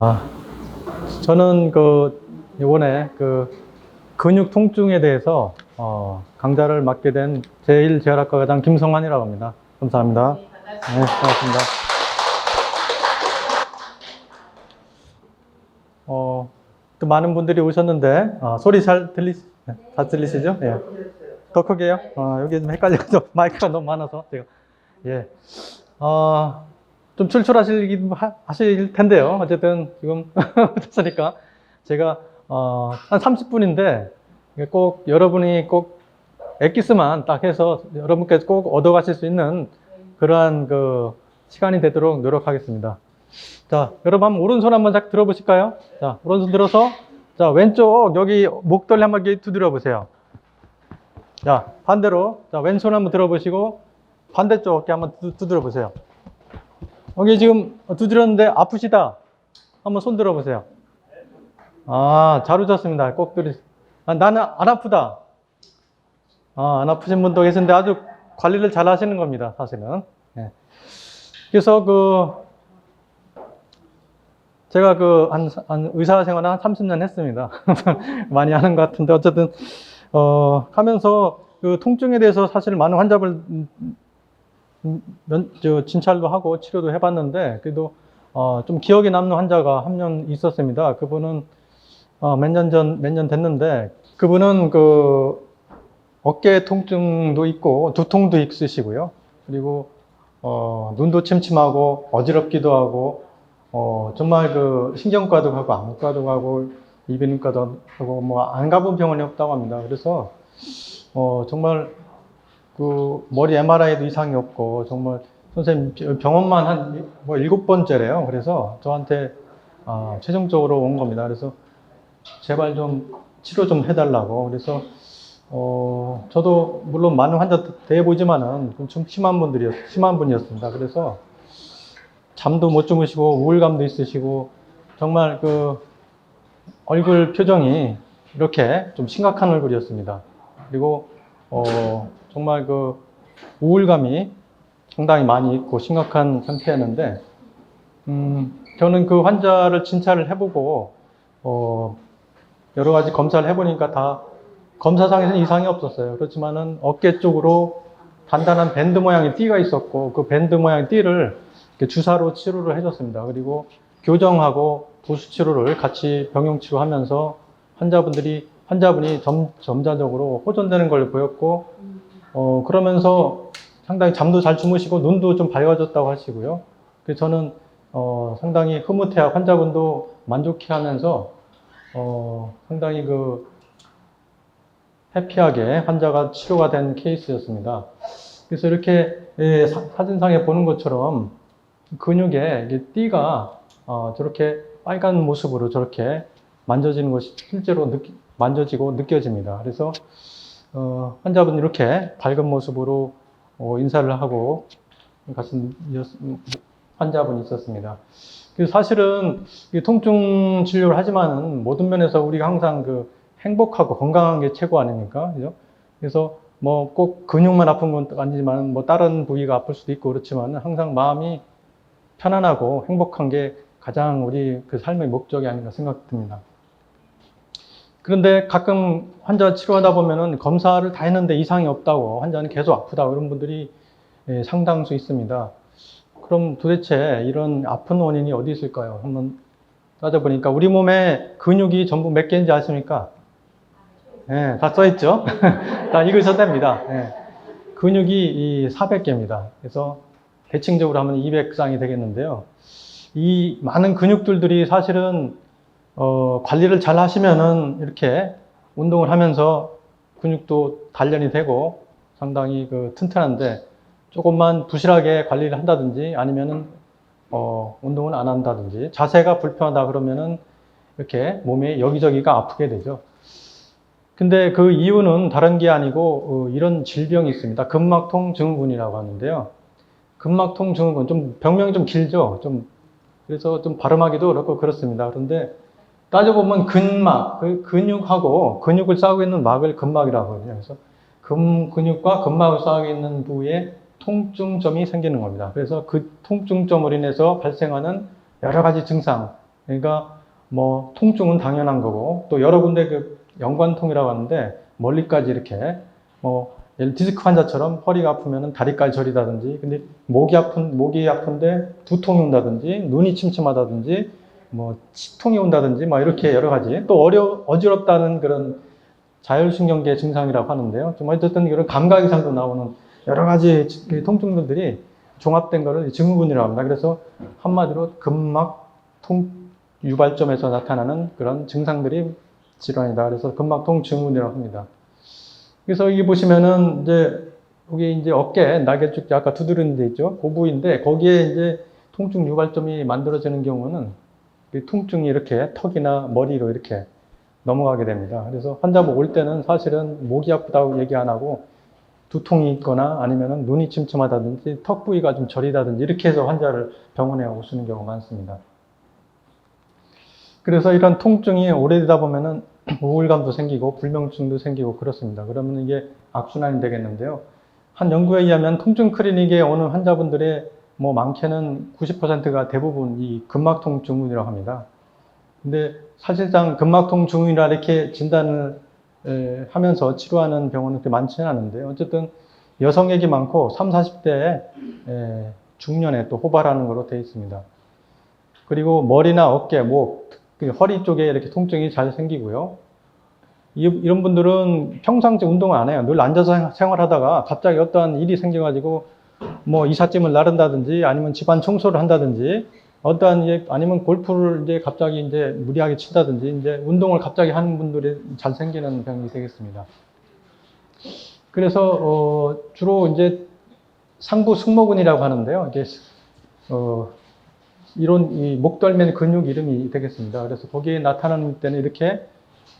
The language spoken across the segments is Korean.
아, 저는 이번에 근육 통증에 대해서 강좌를 맡게 된 제1재활학과 과장 김성환이라고 합니다. 감사합니다. 네, 반갑습니다. 또 많은 분들이 오셨는데, 소리 잘 들리시죠? 예. 더 크게요? 여기 좀 헷갈려서 마이크가 너무 많아서 제가. 예. 좀 출출하실 하실 텐데요. 어쨌든 지금 됐으니까 제가 한 30분인데 꼭 여러분이 꼭 엑기스만 딱 해서 여러분께서 꼭 얻어가실 수 있는 그러한 시간이 되도록 노력하겠습니다. 자, 여러분 한번 오른손 한번 딱 들어보실까요? 자, 오른손 들어서 자, 왼쪽 여기 목덜리 한번 두드려 보세요. 자, 반대로 자, 왼손 한번 들어보시고 반대쪽 어깨 한번 두드려 보세요. 여기 지금 두드렸는데 아프시다. 한번 손 들어보세요. 잘 오셨습니다. 꼭 나는 안 아프다. 안 아프신 분도 계신데 아주 관리를 잘 하시는 겁니다. 사실은. 예. 그래서 제가 의사 생활을 한 30년 했습니다. 많이 하는 것 같은데 어쨌든 하면서 통증에 대해서 사실 많은 환자를 진찰도 하고 치료도 해봤는데 그래도 좀 기억에 남는 환자가 한 명 있었습니다. 그분은 몇 년 됐는데 그분은 어깨 통증도 있고 두통도 있으시고요. 그리고 눈도 침침하고 어지럽기도 하고 정말 신경과도 가고 안과도 가고 이비인후과도 하고 뭐 안 가본 병원이 없다고 합니다. 그래서 정말 머리 MRI도 이상이 없고 정말 선생님 병원만 한 7번째래요. 그래서 저한테 최종적으로 온 겁니다. 그래서 제발 좀 치료 좀 해달라고. 그래서 저도 물론 많은 환자 대해보지만은 좀 심한 분이었습니다. 그래서 잠도 못 주무시고 우울감도 있으시고 정말 얼굴 표정이 이렇게 좀 심각한 얼굴이었습니다. 그리고 정말 우울감이 상당히 많이 있고 심각한 상태였는데 저는 그 환자를 진찰을 해보고 여러 가지 검사를 해보니까 다 검사상에서는 이상이 없었어요. 그렇지만은 어깨 쪽으로 단단한 밴드 모양의 띠가 있었고 그 밴드 모양의 띠를 주사로 치료를 해줬습니다. 그리고 교정하고 보수 치료를 같이 병용 치료하면서 환자분이 점차적으로 호전되는 걸 보였고 그러면서 상당히 잠도 잘 주무시고 눈도 좀 밝아졌다고 하시고요. 그래서 저는 상당히 흐뭇해하고 환자분도 만족해하면서 상당히 해피하게 환자가 치료가 된 케이스였습니다. 그래서 이렇게 사진상에 보는 것처럼 근육에 띠가 저렇게 빨간 모습으로 저렇게 만져지는 것이 실제로 만져지고 느껴집니다. 그래서 환자분 이렇게 밝은 모습으로 인사를 하고 가신 환자분이 있었습니다. 그래서 사실은 통증 치료를 하지만은 모든 면에서 우리가 항상 행복하고 건강한 게 최고 아닙니까? 그죠? 그래서 뭐 꼭 근육만 아픈 건 아니지만 뭐 다른 부위가 아플 수도 있고 그렇지만 항상 마음이 편안하고 행복한 게 가장 우리 삶의 목적이 아닌가 생각됩니다. 그런데 가끔 환자 치료하다 보면은 검사를 다 했는데 이상이 없다고 환자는 계속 아프다 그런 분들이 상당수 있습니다. 그럼 도대체 이런 아픈 원인이 어디 있을까요? 한번 따져보니까 우리 몸에 근육이 전부 몇 개인지 아십니까? 네, 다 써있죠? 다 읽으셔도 됩니다. 네. 근육이 400개입니다. 그래서 대칭적으로 하면 200쌍이 되겠는데요. 이 많은 근육들이 사실은 관리를 잘 하시면은 이렇게 운동을 하면서 근육도 단련이 되고 상당히 튼튼한데 조금만 부실하게 관리를 한다든지 아니면은 운동을 안 한다든지 자세가 불편하다 그러면은 이렇게 몸에 여기저기가 아프게 되죠. 근데 그 이유는 다른 게 아니고 이런 질병이 있습니다. 근막통 증후군이라고 하는데요. 근막통 증후군 좀 병명이 좀 길죠. 그래서 좀 발음하기도 어렵고 그렇습니다. 그런데 따져보면 근막, 근육하고 근육을 싸우고 있는 막을 근막이라고 하거든요. 그래서 근육과 근막을 싸우고 있는 부위에 통증점이 생기는 겁니다. 그래서 그 통증점으로 인해서 발생하는 여러 가지 증상, 그러니까 뭐 통증은 당연한 거고 또 여러 군데 그 연관통이라고 하는데 멀리까지 이렇게 뭐 예를 디스크 환자처럼 허리가 아프면은 다리까지 저리다든지 근데 목이 아픈데 두통이 온다든지 눈이 침침하다든지 뭐 치통이 온다든지 뭐 이렇게 여러 가지 또 어지럽다는 그런 자율신경계 증상이라고 하는데요. 좀 어쨌든 이런 감각 이상도 나오는 여러 가지 통증들이 종합된 거를 증후군이라고 합니다. 그래서 한마디로 근막통 유발점에서 나타나는 그런 증상들이 질환이다. 그래서 근막통 증후군이라고 합니다. 그래서 여기 보시면은 여기 이제 어깨 날개축 아까 두드리는 데 있죠. 그 부위인데 거기에 이제 통증 유발점이 만들어지는 경우는 이 통증이 이렇게 턱이나 머리로 이렇게 넘어가게 됩니다. 그래서 환자분 올 때는 사실은 목이 아프다고 얘기 안 하고 두통이 있거나 아니면은 눈이 침침하다든지 턱 부위가 좀 저리다든지 이렇게 해서 환자를 병원에 오시는 경우가 많습니다. 그래서 이런 통증이 오래되다 보면은 우울감도 생기고 불면증도 생기고 그렇습니다. 그러면 이게 악순환이 되겠는데요. 한 연구에 의하면 통증 클리닉에 오는 환자분들의 뭐 많게는 90%가 대부분 이 근막통 증후군이라고 합니다. 근데 사실상 근막통 증후군이라 이렇게 진단을 하면서 치료하는 병원은 그렇게 많지는 않은데 어쨌든 여성에게 많고 30, 40대에 중년에 또 호발하는 걸로 되어 있습니다. 그리고 머리나 어깨, 목, 허리 쪽에 이렇게 통증이 잘 생기고요. 이런 분들은 평상시 운동을 안 해요. 늘 앉아서 생활하다가 갑자기 어떠한 일이 생겨가지고 뭐 이삿짐을 나른다든지 아니면 집안 청소를 한다든지 어떠한 아니면 골프를 이제 갑자기 이제 무리하게 친다든지 이제 운동을 갑자기 하는 분들이 잘 생기는 병이 되겠습니다. 그래서 주로 이제 상부 승모근이라고 하는데요. 이게 이런 이 목덜미 근육 이름이 되겠습니다. 그래서 거기에 나타나는 때는 이렇게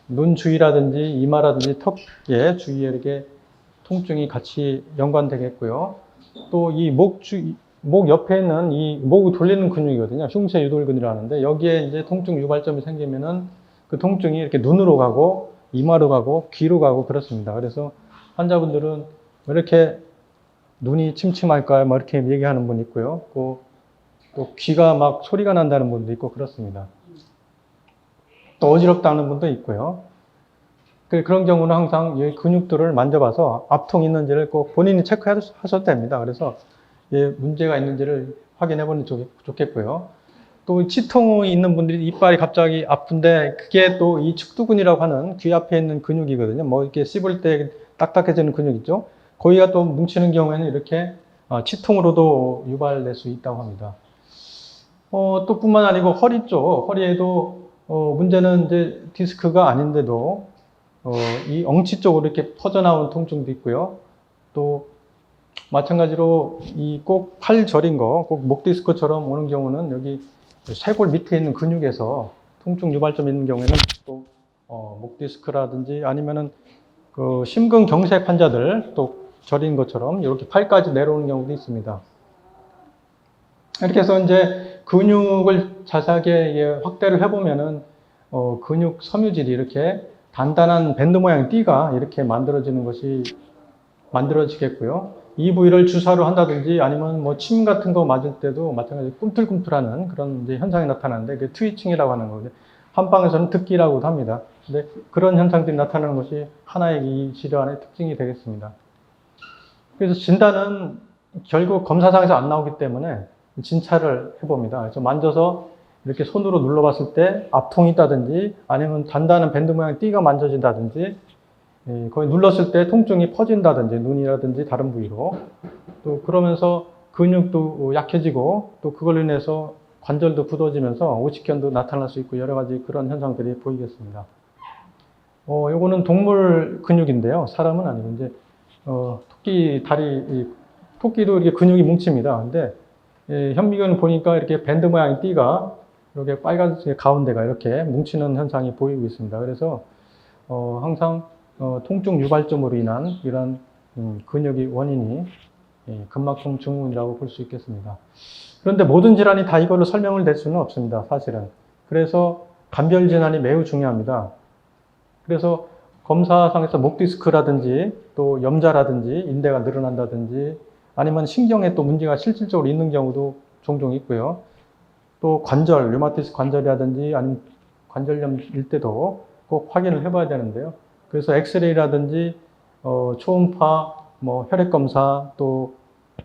눈 주위라든지 이마라든지 턱의 주위에 이렇게 통증이 같이 연관되겠고요. 또 이 목 옆에 있는 이 목을 돌리는 근육이거든요. 흉쇄 유돌근이라고 하는데 여기에 이제 통증 유발점이 생기면은 그 통증이 이렇게 눈으로 가고 이마로 가고 귀로 가고 그렇습니다. 그래서 환자분들은 왜 이렇게 눈이 침침할까요? 뭐 이렇게 얘기하는 분 있고요. 또 귀가 막 소리가 난다는 분도 있고 그렇습니다. 또 어지럽다는 분도 있고요. 그런 경우는 항상 이 근육들을 만져봐서 압통이 있는지를 꼭 본인이 체크하셔도 됩니다. 그래서 문제가 있는지를 확인해 보는 게 좋겠고요. 또 치통이 있는 분들이 이빨이 갑자기 아픈데 그게 또 이 측두근이라고 하는 귀 앞에 있는 근육이거든요. 뭐 이렇게 씹을 때 딱딱해지는 근육 있죠. 거기가 또 뭉치는 경우에는 이렇게 치통으로도 유발될 수 있다고 합니다. 또 뿐만 아니고 허리 쪽, 허리에도 문제는 이제 디스크가 아닌데도 이 엉치 쪽으로 이렇게 퍼져나오는 통증도 있고요. 또 마찬가지로 이 꼭 팔 저린 거, 꼭 목 디스크처럼 오는 경우는 여기 쇄골 밑에 있는 근육에서 통증 유발점 있는 경우에는 또 목 디스크라든지 아니면은 그 심근경색 환자들 또 저린 것처럼 이렇게 팔까지 내려오는 경우도 있습니다. 이렇게 해서 이제 근육을 자세하게 확대를 해보면은 근육 섬유질이 이렇게 단단한 밴드 모양 띠가 이렇게 만들어지겠고요. 이 부위를 주사로 한다든지 아니면 뭐 침 같은 거 맞을 때도 마찬가지로 꿈틀꿈틀하는 그런 이제 현상이 나타나는데 그게 트위칭이라고 하는 거거든요. 한방에서는 듣기라고도 합니다. 근데 그런 현상들이 나타나는 것이 하나의 이 질환의 특징이 되겠습니다. 그래서 진단은 결국 검사상에서 안 나오기 때문에 진찰을 해봅니다. 그래서 만져서 이렇게 손으로 눌러봤을 때 압통이 있다든지 아니면 단단한 밴드 모양 띠가 만져진다든지 거기 눌렀을 때 통증이 퍼진다든지 눈이라든지 다른 부위로 또 그러면서 근육도 약해지고 또 그걸로 인해서 관절도 굳어지면서 오직견도 나타날 수 있고 여러 가지 그런 현상들이 보이겠습니다. 요거는 동물 근육인데요. 사람은 아니고 이제 토끼 다리 토끼도 이렇게 근육이 뭉칩니다. 근데 현미경을 보니까 이렇게 밴드 모양의 띠가 이렇게 빨간색 가운데가 이렇게 뭉치는 현상이 보이고 있습니다. 그래서 항상 통증 유발점으로 인한 이런 근육의 원인이 근막통 증후군이라고 볼 수 있겠습니다. 그런데 모든 질환이 다 이걸로 설명을 낼 수는 없습니다. 사실은. 그래서 감별 진단이 매우 중요합니다. 그래서 검사상에서 목 디스크라든지 또 염자라든지 인대가 늘어난다든지 아니면 신경에 또 문제가 실질적으로 있는 경우도 종종 있고요. 또 관절, 류마티스 관절이라든지 아니면 관절염일 때도 꼭 확인을 해봐야 되는데요. 그래서 엑스레이라든지 초음파, 뭐 혈액 검사, 또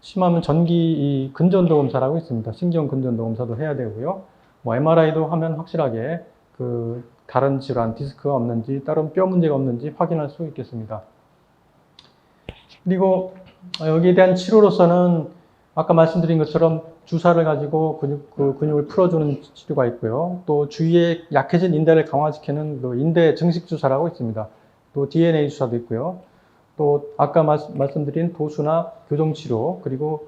심하면 전기 근전도 검사라고 있습니다. 신경 근전도 검사도 해야 되고요. 뭐 MRI도 하면 확실하게 그 다른 질환, 디스크가 없는지, 다른 뼈 문제가 없는지 확인할 수 있겠습니다. 그리고 여기에 대한 치료로서는 아까 말씀드린 것처럼 주사를 가지고 근육을 풀어주는 치료가 있고요. 또 주위에 약해진 인대를 강화시키는 그 인대 증식 주사라고 있습니다. 또 DNA 주사도 있고요. 또 아까 말씀드린 도수나 교정 치료, 그리고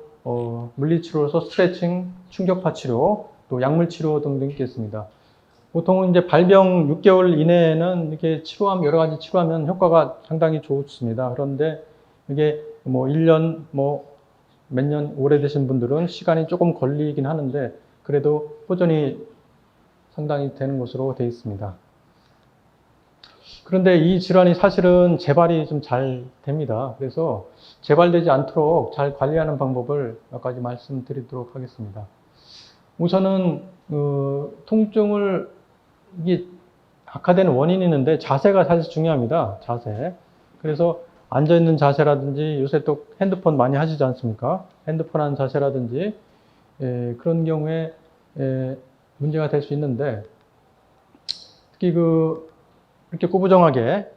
물리치료로서 스트레칭, 충격파 치료, 또 약물 치료 등등 있겠습니다. 보통은 이제 발병 6개월 이내에는 이렇게 여러 가지 치료하면 효과가 상당히 좋습니다. 그런데 이게 뭐 1년, 몇 년 오래되신 분들은 시간이 조금 걸리긴 하는데 그래도 꾸준히 상당히 되는 것으로 되어 있습니다. 그런데 이 질환이 사실은 재발이 좀 잘 됩니다. 그래서 재발되지 않도록 잘 관리하는 방법을 몇 가지 말씀드리도록 하겠습니다. 우선은 통증을 이게 악화되는 원인이 있는데 자세가 사실 중요합니다. 자세. 그래서 앉아있는 자세라든지 요새 또 핸드폰 많이 하시지 않습니까? 핸드폰 하는 자세라든지 그런 경우에 문제가 될 수 있는데 특히 이렇게 구부정하게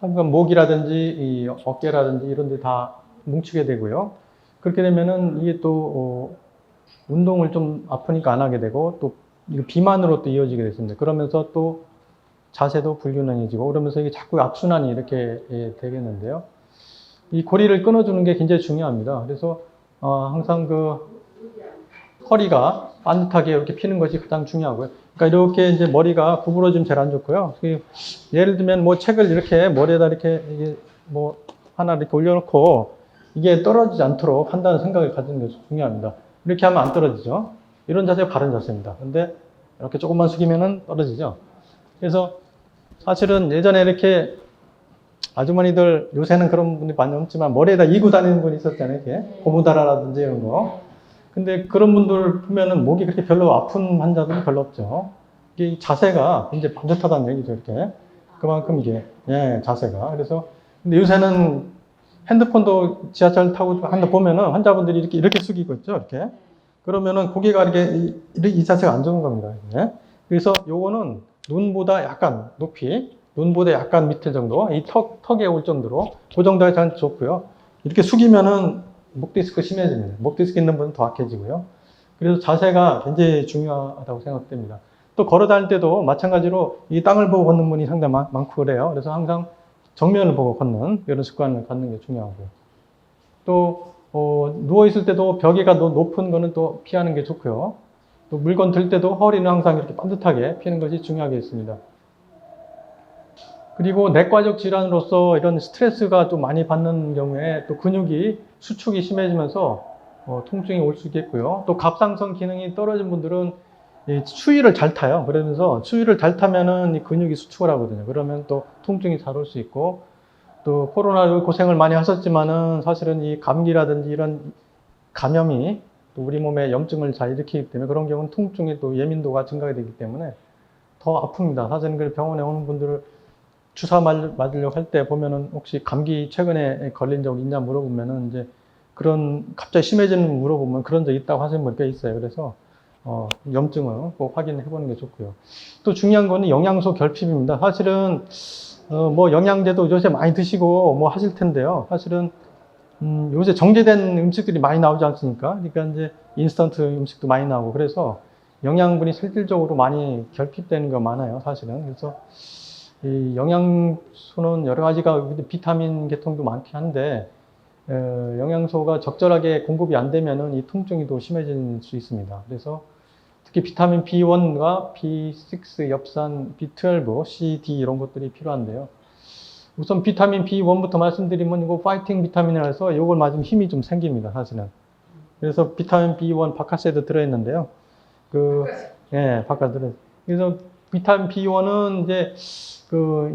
목이라든지 이 어깨라든지 이런 데 다 뭉치게 되고요. 그렇게 되면은 이게 또 운동을 좀 아프니까 안 하게 되고 또 비만으로 또 이어지게 됐습니다. 그러면서 또 자세도 불균형해지고 그러면서 이게 자꾸 악순환이 이렇게 되겠는데요. 이 고리를 끊어주는 게 굉장히 중요합니다. 그래서 항상 허리가 반듯하게 이렇게 피는 것이 가장 중요하고요. 그러니까 이렇게 이제 머리가 구부러지면 제일 안 좋고요. 예를 들면 뭐 책을 이렇게 머리에다 이렇게 뭐 하나 이렇게 올려놓고 이게 떨어지지 않도록 한다는 생각을 가지는 게 중요합니다. 이렇게 하면 안 떨어지죠. 이런 자세가 바른 자세입니다. 근데 이렇게 조금만 숙이면은 떨어지죠. 그래서 사실은 예전에 이렇게 아주머니들, 요새는 그런 분이 많이 없지만 머리에다 이고 다니는 분이 있었잖아요. 이렇게 고무다라라든지 이런 거. 근데 그런 분들 보면은 목이 그렇게 별로 아픈 환자들은 별로 없죠. 이게 자세가 굉장히 반듯하다는 얘기죠. 이렇게. 그만큼 이게, 자세가. 그래서, 근데 요새는 핸드폰도 지하철 타고 보면은 환자분들이 이렇게 숙이고 있죠. 이렇게. 그러면은 고개가 이렇게, 이 자세가 안 좋은 겁니다. 이게. 그래서 요거는 눈보다 약간 높이, 눈보다 약간 밑에 정도, 이 턱에 올 정도로, 그 정도가 참 좋고요. 이렇게 숙이면은 목 디스크 심해집니다. 목 디스크 있는 분은 더 악해지고요. 그래서 자세가 굉장히 중요하다고 생각됩니다. 또 걸어 다닐 때도 마찬가지로 이 땅을 보고 걷는 분이 상당히 많고 그래요. 그래서 항상 정면을 보고 걷는 이런 습관을 갖는 게 중요하고요. 또 누워 있을 때도 벽에가 높은 거는 또 피하는 게 좋고요. 또 물건 들 때도 허리는 항상 이렇게 반듯하게 피는 것이 중요하겠습니다. 그리고 내과적 질환으로서 이런 스트레스가 좀 많이 받는 경우에 또 근육이 수축이 심해지면서 통증이 올 수 있겠고요. 또 갑상선 기능이 떨어진 분들은 추위를 잘 타요. 그러면서 추위를 잘 타면은 이 근육이 수축을 하거든요. 그러면 또 통증이 잘 올 수 있고 또 코로나 고생을 많이 하셨지만은 사실은 이 감기라든지 이런 감염이 또 우리 몸에 염증을 잘 일으키기 때문에 그런 경우는 통증이 또 예민도가 증가가 되기 때문에 더 아픕니다. 사실은 그 병원에 오는 분들을 주사 맞으려고 할 때 보면은 혹시 감기 최근에 걸린 적 있냐 물어보면은 이제 그런 갑자기 심해지는 물어보면 그런 적 있다고 하시는 분이 꽤 있어요. 그래서 염증을 꼭 확인해 보는 게 좋고요. 또 중요한 거는 영양소 결핍입니다. 사실은 뭐 영양제도 요새 많이 드시고 뭐 하실 텐데요. 사실은 요새 정제된 음식들이 많이 나오지 않습니까? 그러니까 이제 인스턴트 음식도 많이 나오고 그래서 영양분이 실질적으로 많이 결핍되는 거 많아요. 사실은. 그래서 이 영양소는 여러 가지가 비타민 계통도 많긴 한데 영양소가 적절하게 공급이 안 되면은 이 통증이 더 심해질 수 있습니다. 그래서 특히 비타민 B1과 B6, 엽산, B12, C, D 이런 것들이 필요한데요. 우선 비타민 B1부터 말씀드리면 이거 파이팅 비타민이라서 이걸 맞으면 힘이 좀 생깁니다. 사실은. 그래서 비타민 B1 바카스에도 들어있는데요. 바카스. 그래서 비타민 B1은 이제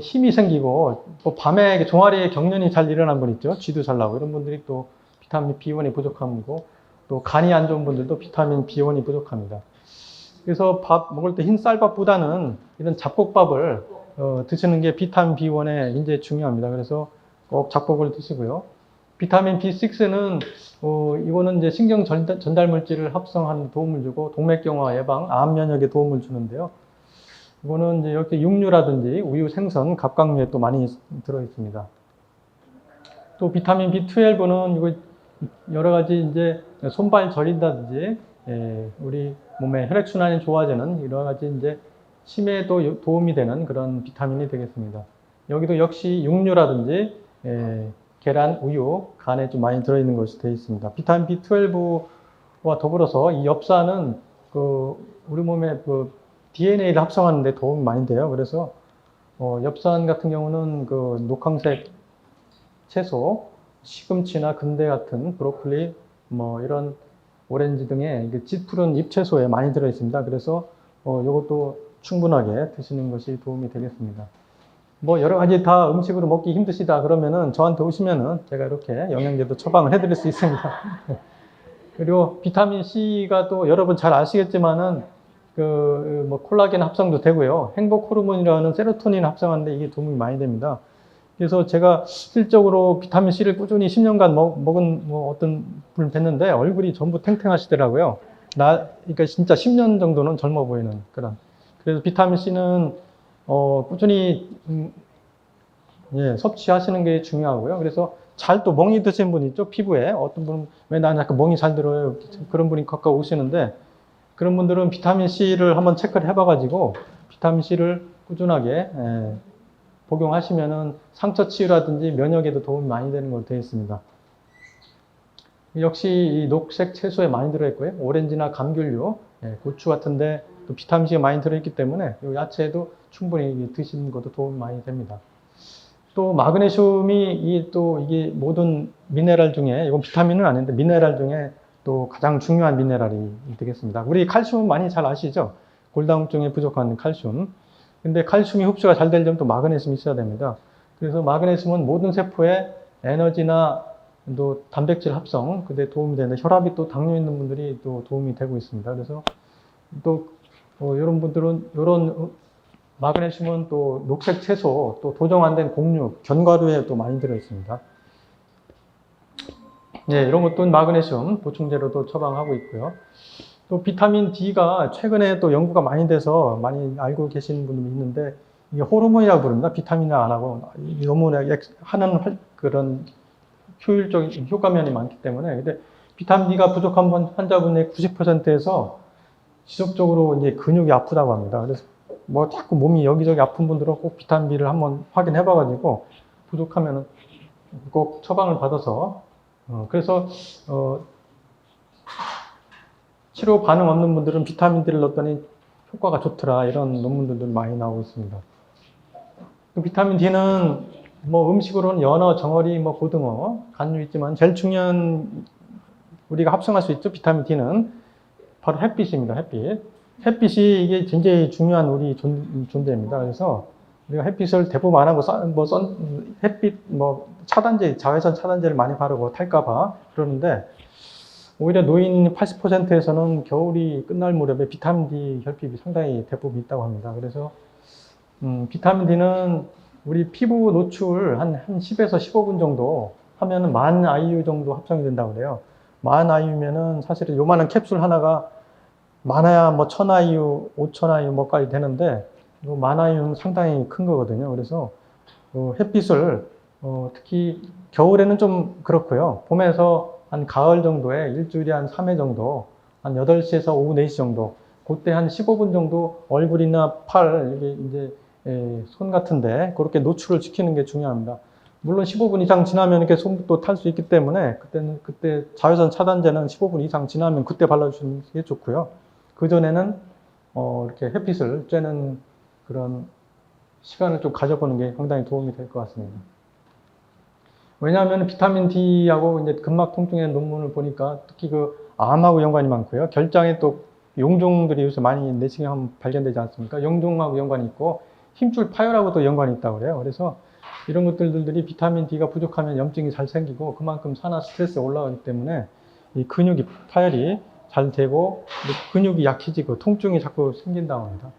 힘이 생기고 또 밤에 종아리에 경련이 잘 일어난 분 있죠. 쥐도 잘 나고 이런 분들이 또 비타민 B1이 부족함이고 또 간이 안 좋은 분들도 비타민 B1이 부족합니다. 그래서 밥 먹을 때 흰 쌀밥보다는 이런 잡곡밥을 드시는 게 비타민 B1에 굉장히 중요합니다. 그래서 꼭 잡곡을 드시고요. 비타민 B6는 이거는 이제 신경 전달 물질을 합성하는 도움을 주고 동맥경화 예방, 암 면역에 도움을 주는데요. 이거는 이제 이렇게 육류라든지 우유, 생선, 갑각류에 또 많이 들어 있습니다. 또 비타민 B12는 이거 여러 가지 이제 손발 저린다든지 우리 몸의 혈액순환이 좋아지는 여러 가지 이제 치매에도 도움이 되는 그런 비타민이 되겠습니다. 여기도 역시 육류라든지 계란, 우유, 간에 좀 많이 들어있는 것이 되어 있습니다. 비타민 B12와 더불어서 이 엽산은 우리 몸의 DNA를 합성하는 데 도움이 많이 돼요. 그래서 엽산 같은 경우는 녹황색 채소, 시금치나 근대 같은 브로콜리, 뭐 이런 오렌지 등의 짙푸른 잎채소에 많이 들어 있습니다. 그래서 이것도 충분하게 드시는 것이 도움이 되겠습니다. 뭐 여러 가지 다 음식으로 먹기 힘드시다 그러면은 저한테 오시면은 제가 이렇게 영양제도 처방을 해드릴 수 있습니다. 그리고 비타민 C가 또 여러분 잘 아시겠지만은 뭐 콜라겐 합성도 되고요. 행복 호르몬이라는 세로토닌 합성하는데 이게 도움이 많이 됩니다. 그래서 제가 실적으로 비타민 C를 꾸준히 10년간 먹은 어떤 분을 뵀는데 얼굴이 전부 탱탱하시더라고요. 그러니까 진짜 10년 정도는 젊어 보이는 그런. 그래서 비타민 C는 꾸준히 섭취하시는 게 중요하고요. 그래서 잘 또 멍이 드신 분 있죠? 피부에 어떤 분은 왜 나는 약간 멍이 잘 들어요? 그런 분이 가까이 오시는데 그런 분들은 비타민 C를 한번 체크를 해봐가지고 비타민 C를 꾸준하게 복용하시면은 상처 치유라든지 면역에도 도움이 많이 되는 걸로 되어 있습니다. 역시 이 녹색 채소에 많이 들어있고요. 오렌지나 감귤류, 고추 같은데 또 비타민C가 많이 들어있기 때문에 이 야채도 충분히 드시는 것도 도움이 많이 됩니다. 또 마그네슘이 이게 모든 미네랄 중에, 이건 비타민은 아닌데 미네랄 중에 또 가장 중요한 미네랄이 되겠습니다. 우리 칼슘은 많이 잘 아시죠? 골다공증에 부족한 칼슘. 근데 칼슘이 흡수가 잘 되려면 또 마그네슘이 있어야 됩니다. 그래서 마그네슘은 모든 세포에 에너지나 또 단백질 합성, 그데 도움이 되는데 혈압이 또 당뇨 있는 분들이 또 도움이 되고 있습니다. 그래서 또 이런 분들은 이런 마그네슘은 또 녹색 채소, 또 도정 안 된 곡류, 견과류에 또 많이 들어 있습니다. 이런 것도 마그네슘 보충제로도 처방하고 있고요. 또 비타민 D가 최근에 또 연구가 많이 돼서 많이 알고 계시는 분들이 있는데 이게 호르몬이라고 부릅니다. 비타민을 안 하고 너무 하는 그런 효율적인 효과면이 많기 때문에. 근데 비타민 D가 부족한 환자분의 90%에서 지속적으로 이제 근육이 아프다고 합니다. 그래서 뭐 자꾸 몸이 여기저기 아픈 분들은 꼭 비타민 D를 한번 확인해 봐가지고 부족하면은 꼭 처방을 받아서 그래서 치료 반응 없는 분들은 비타민 D를 넣었더니 효과가 좋더라 이런 논문들도 많이 나오고 있습니다. 비타민 D는 뭐 음식으로는 연어, 정어리, 뭐 고등어, 간류 있지만 제일 중요한 우리가 합성할 수 있죠. 비타민 D는 바로 햇빛입니다. 햇빛이 이게 굉장히 중요한 우리 존재입니다. 그래서 우리가 햇빛을 대부분 안 하고 햇빛 차단제, 자외선 차단제를 많이 바르고 탈까봐 그러는데 오히려 노인 80%에서는 겨울이 끝날 무렵에 비타민 D 결핍이 상당히 대부분 있다고 합니다. 그래서 비타민 D는 우리 피부 노출 한 10에서 15분 정도 하면은 10,000 IU 정도 합성이 된다고 그래요. 10,000 IU면은 사실은 요만한 캡슐 하나가 많아야 뭐 1,000 IU, 5,000 IU 뭐까지 되는데 요 10,000 IU는 상당히 큰 거거든요. 그래서 햇빛을 특히 겨울에는 좀 그렇고요. 봄에서 한 가을 정도에 일주일에 한 3회 정도, 한 8시에서 오후 4시 정도, 그때 한 15분 정도 얼굴이나 팔, 이게 이제 손 같은데 그렇게 노출을 시키는 게 중요합니다. 물론 15분 이상 지나면 이렇게 손도 탈 수 있기 때문에 그때 자외선 차단제는 15분 이상 지나면 그때 발라주시는 게 좋고요. 그 전에는 이렇게 햇빛을 쬐는 그런 시간을 좀 가져보는 게 상당히 도움이 될 것 같습니다. 왜냐하면 비타민 D하고 이제 근막 통증의 논문을 보니까 특히 암하고 연관이 많고요. 결장에 또 용종들이 요새 많이 내시경 발견되지 않습니까? 용종하고 연관이 있고 힘줄 파열하고도 연관이 있다고 그래요. 그래서 이런 것들이 비타민 D가 부족하면 염증이 잘 생기고 그만큼 산화 스트레스가 올라가기 때문에 이 근육이 파열이 잘 되고 근육이 약해지고 통증이 자꾸 생긴다고 합니다.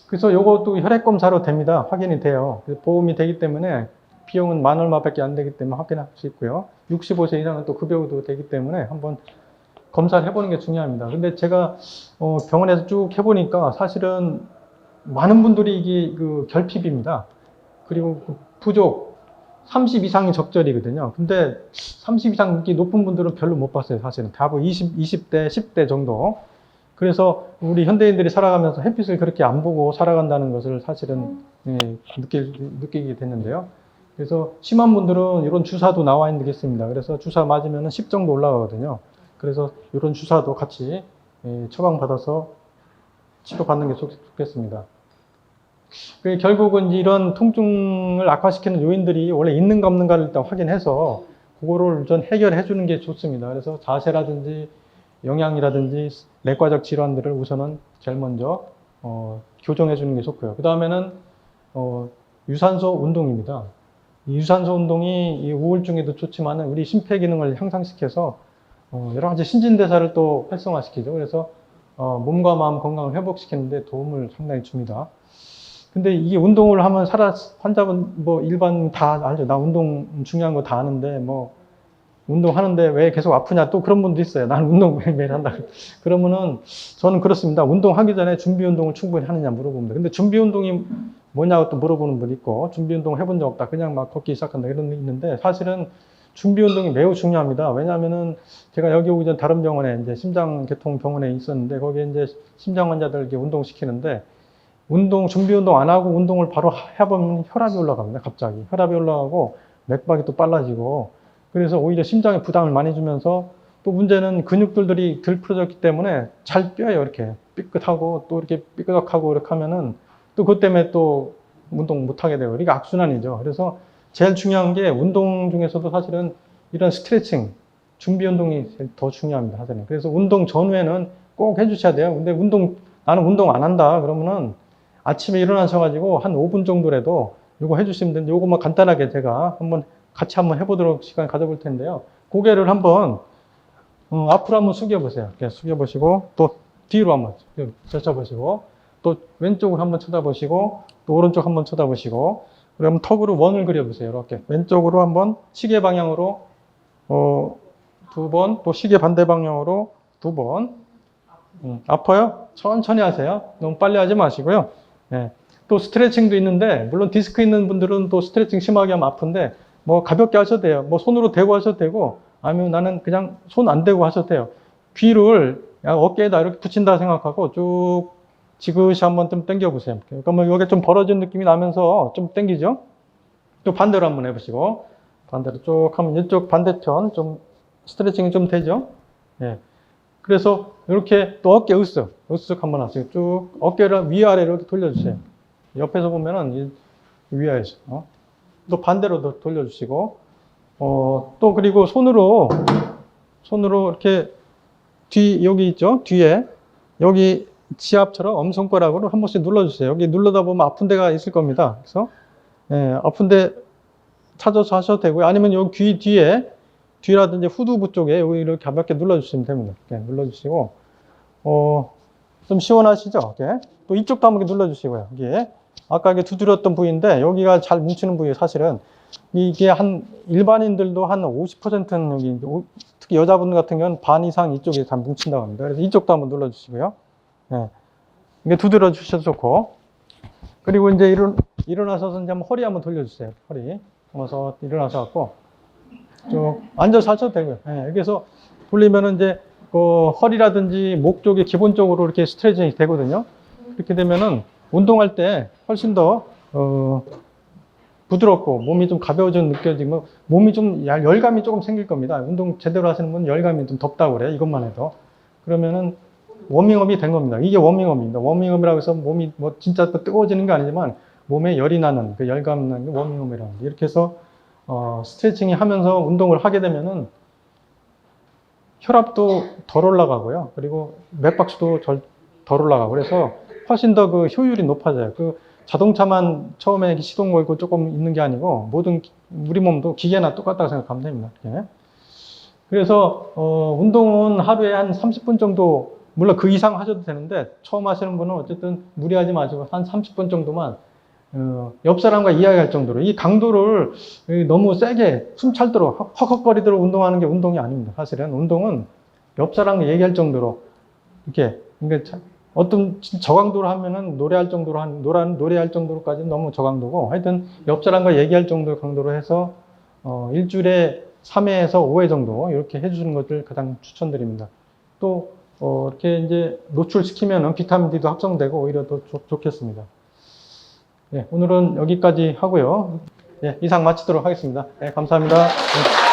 그래서 요것도 혈액 검사로 됩니다. 확인이 돼요. 보험이 되기 때문에 비용은 만 얼마밖에 안 되기 때문에 확인할 수 있고요. 65세 이상은 또 급여도 되기 때문에 한번 검사를 해보는 게 중요합니다. 근데 제가 병원에서 쭉 해보니까 사실은 많은 분들이 이게 그 결핍입니다. 그리고 부족 30 이상이 적절이거든요. 근데 30 이상 인기 높은 분들은 별로 못 봤어요. 사실은 대부분 20대, 10대 정도. 그래서 우리 현대인들이 살아가면서 햇빛을 그렇게 안 보고 살아간다는 것을 사실은 느끼게 됐는데요. 그래서 심한 분들은 이런 주사도 나와 있겠습니다. 그래서 주사 맞으면 10 정도 올라가거든요. 그래서 이런 주사도 같이 처방받아서 치료받는 게 좋겠습니다. 결국은 이런 통증을 악화시키는 요인들이 원래 있는가 없는가를 일단 확인해서 그거를 좀 해결해 주는 게 좋습니다. 그래서 자세라든지 영양이라든지 내과적 질환들을 우선은 제일 먼저 교정해 주는 게 좋고요. 그 다음에는 유산소 운동입니다. 이 유산소 운동이 이 우울증에도 좋지만 우리 심폐기능을 향상시켜서 여러 가지 신진대사를 또 활성화시키죠. 그래서 몸과 마음 건강을 회복시키는 데 도움을 상당히 줍니다. 근데 이게 운동을 하면 환자분 뭐 일반 다 알죠. 나 운동 중요한 거 다 아는데 뭐 운동하는데 왜 계속 아프냐 또 그런 분도 있어요. 나는 운동 매일 한다. 그러면은 저는 그렇습니다. 운동하기 전에 준비 운동을 충분히 하느냐 물어봅니다. 근데 준비 운동이 뭐냐고 또 물어보는 분 있고 준비 운동 해본 적 없다. 그냥 막 걷기 시작한다 이런 게 있는데 사실은 준비 운동이 매우 중요합니다. 왜냐하면은 제가 여기 오기 전 다른 병원에 이제 심장계통 병원에 있었는데 거기에 이제 심장 환자들 이렇게 운동시키는데 준비 운동 안 하고 운동을 바로 해보면 혈압이 올라갑니다. 갑자기. 혈압이 올라가고 맥박이 또 빨라지고 그래서 오히려 심장에 부담을 많이 주면서 또 문제는 근육들이 덜 풀어졌기 때문에 잘 뛰어요. 이렇게 삐끗하고 또 이렇게 삐끗하고 이렇게 하면은 또 그것 때문에 또 운동 못 하게 되고 이게 악순환이죠. 그래서 제일 중요한 게 운동 중에서도 사실은 이런 스트레칭, 준비 운동이 더 중요합니다. 사실은. 그래서 운동 전후에는 꼭 해주셔야 돼요. 근데 나는 운동 안 한다. 그러면은 아침에 일어나셔가지고 한 5분 정도라도 이거 해주시면 되는데 이거만 간단하게 제가 같이 한번 해보도록 시간 가져볼 텐데요. 고개를 한번 앞으로 한번 숙여보세요. 이렇게 숙여보시고 또 뒤로 한번 젖혀보시고 또 왼쪽으로 한번 쳐다보시고 또 오른쪽 한번 쳐다보시고 그러면 턱으로 원을 그려보세요. 이렇게 왼쪽으로 한번 시계 방향으로 2번 또 시계 반대 방향으로 2번 아파요? 천천히 하세요. 너무 빨리 하지 마시고요. 네. 또 스트레칭도 있는데 물론 디스크 있는 분들은 또 스트레칭 심하게 하면 아픈데 뭐 가볍게 하셔도 돼요. 뭐 손으로 대고 하셔도 되고 아니면 나는 그냥 손 안 대고 하셔도 돼요. 귀를 어깨에다 이렇게 붙인다 생각하고 쭉 지그시 한번 좀 당겨 보세요. 그러니까 뭐 여기 좀 벌어진 느낌이 나면서 좀 당기죠. 또 반대로 한번 해보시고 반대로 쭉 하면 이쪽 반대편 좀 스트레칭이 좀 되죠. 예. 그래서 이렇게 또 어깨 으쓱 한번 하세요. 쭉 어깨를 위아래로 이렇게 돌려주세요. 옆에서 보면은 위아래죠. 또 반대로 돌려주시고 또 그리고 손으로 이렇게 여기 있죠. 뒤에 여기 지압처럼 엄손가락으로 한 번씩 눌러주세요. 여기 눌러다 보면 아픈 데가 있을 겁니다. 그래서 아픈 데 찾아서 하셔도 되고요. 아니면 여기 귀 뒤라든지 후두부 쪽에 여기 이렇게 가볍게 눌러주시면 됩니다. 이렇게 눌러주시고 좀 시원하시죠? 이렇게. 또 이쪽도 한번 눌러주시고요. 여기에 아까 이게 두드렸던 부위인데 여기가 잘 뭉치는 부위예요. 사실은 이게 일반인들도 한 50%는 여기 특히 여자분 같은 경우는 반 이상 이쪽에 잘 뭉친다고 합니다. 그래서 이쪽도 한번 눌러주시고요. 네. 이게 두드려 주셔도 좋고 그리고 이제 일어나셔서 이제 한번 허리 한번 돌려주세요. 허리 돌아서 일어나서 갖고 쭉 앉아서 하셔도 되고요. 네. 그래서 돌리면은 이제 허리라든지 목 쪽에 기본적으로 이렇게 스트레칭이 되거든요. 이렇게 되면은 운동할 때 훨씬 더 부드럽고 몸이 좀 가벼워져 느껴지고 몸이 좀 열감이 조금 생길 겁니다. 운동 제대로 하시는 분은 열감이 좀 덥다고 그래요. 이것만 해도. 그러면은 워밍업이 된 겁니다. 이게 워밍업입니다. 워밍업이라고 해서 몸이 뭐 진짜 또 뜨거워지는 게 아니지만 몸에 열이 나는 그 열감 나는 게 워밍업이라는 거예요. 이렇게 해서 스트레칭이 하면서 운동을 하게 되면은 혈압도 덜 올라가고요. 그리고 맥박수도 덜 올라가고 그래서 훨씬 더 그 효율이 높아져요. 그 자동차만 처음에 시동 걸고 조금 있는 게 아니고 모든 우리 몸도 기계나 똑같다고 생각하면 됩니다. 이렇게. 그래서 운동은 하루에 한 30분 정도, 물론 그 이상 하셔도 되는데 처음 하시는 분은 어쨌든 무리하지 마시고 한 30분 정도만 옆 사람과 이야기할 정도로, 이 강도를 너무 세게 숨 찰도록 헉헉거리도록 운동하는 게 운동이 아닙니다. 사실은 운동은 옆 사람과 얘기할 정도로 이렇게, 그러니까 어떤 저강도로 하면은 노래할 정도로 노래할 정도로까지는 너무 저강도고, 하여튼 옆 사람과 얘기할 정도의 강도로 해서 일주일에 3회에서 5회 정도 이렇게 해주시는 것을 가장 추천드립니다. 또 이렇게 이제 노출시키면은 비타민 D도 합성되고 오히려 더 좋겠습니다. 네, 오늘은 여기까지 하고요. 네, 이상 마치도록 하겠습니다. 네, 감사합니다. 네.